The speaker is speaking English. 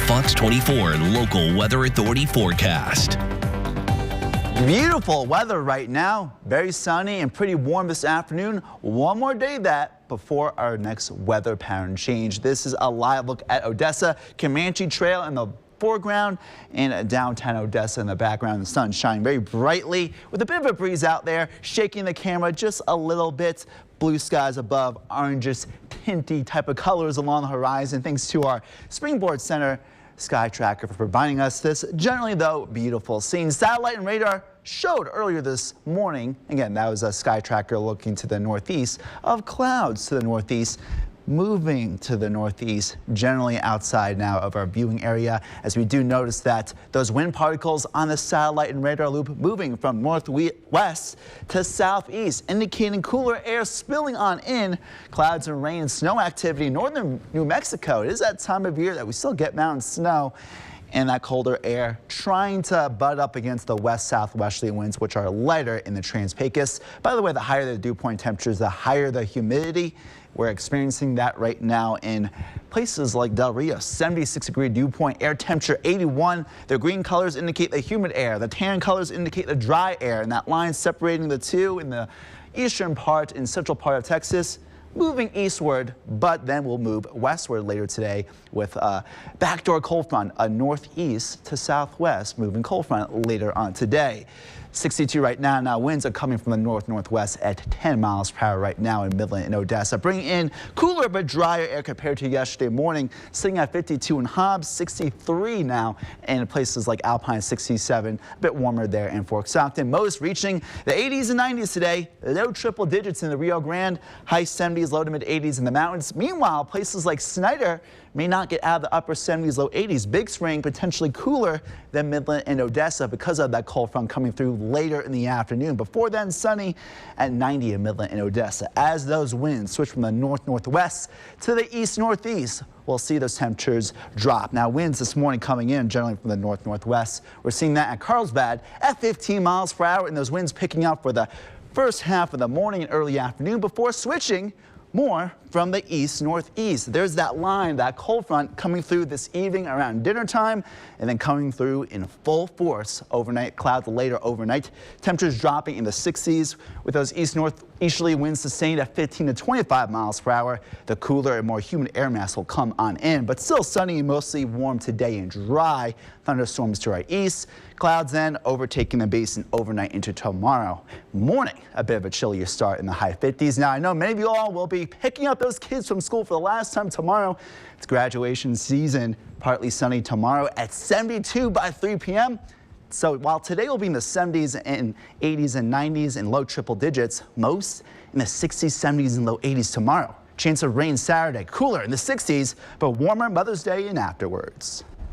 Fox 24 Local Weather Authority forecast. Beautiful weather right now. Very sunny and pretty warm this afternoon. One more day that before our next weather pattern change. This is a live look at Odessa, Comanche Trail in the foreground and downtown Odessa in the background. The sun shining very brightly with a bit of a breeze out there, shaking the camera just a little bit. Blue skies above, oranges, tinty type of colors along the horizon. Thanks to our Springboard Center Sky Tracker for providing us this generally though beautiful scene. Satellite and radar showed earlier this morning. Again, that was a Sky Tracker looking to the northeast of clouds to the northeast. Moving to the northeast, generally outside now of our viewing area, as we do notice that those wind particles on the satellite and radar loop moving from northwest to southeast, indicating cooler air spilling on in. Clouds and rain and snow activity in northern New Mexico. It is that time of year that we still get mountain snow and that colder air trying to butt up against the west-southwesterly winds, which are lighter in the Trans-Pecos. By the way, the higher the dew point temperatures, the higher the humidity. We're experiencing that right now in places like Del Rio, 76-degree dew point, air temperature 81. The green colors indicate the humid air. The tan colors indicate the dry air. And that line separating the two in the eastern part and central part of Texas, moving eastward, but then we'll move westward later today with a backdoor cold front, a northeast to southwest moving cold front later on today. 62 right now. Now winds are coming from the north-northwest at 10 miles per hour right now in Midland and Odessa, bringing in cooler but drier air compared to yesterday morning, sitting at 52 in Hobbs, 63 now in places like Alpine, 67, a bit warmer there in Fort Stockton. Most reaching the 80s and 90s today, low triple digits in the Rio Grande, high 70s, low to mid 80s in the mountains. Meanwhile, places like Snyder may not get out of the upper 70s, low 80s. Big Spring potentially cooler than Midland and Odessa because of that cold front coming through later in the afternoon. Before then, sunny at 90 in Midland and Odessa. As those winds switch from the north-northwest to the east-northeast, we'll see those temperatures drop. Now winds this morning coming in generally from the north-northwest. We're seeing that at Carlsbad at 15 miles per hour, and those winds picking up for the first half of the morning and early afternoon before switching more from the east-northeast. There's that line, that cold front coming through this evening around dinner time and then coming through in full force overnight. Clouds later overnight. Temperatures dropping in the 60s with those east-northeasterly winds sustained at 15 to 25 miles per hour. The cooler and more humid air mass will come on in, but still sunny and mostly warm today and dry. Thunderstorms to our east. Clouds then overtaking the basin overnight into tomorrow morning. A bit of a chillier start in the high 50s. Now I know many of you all will be picking up those kids from school for the last time tomorrow. It's graduation season. Partly sunny tomorrow at 72 by 3 p.m. So while today will be in the 70s and 80s and 90s and low triple digits, most in the 60s, 70s and low 80s tomorrow. Chance of rain Saturday, cooler in the 60s, but warmer Mother's Day and afterwards.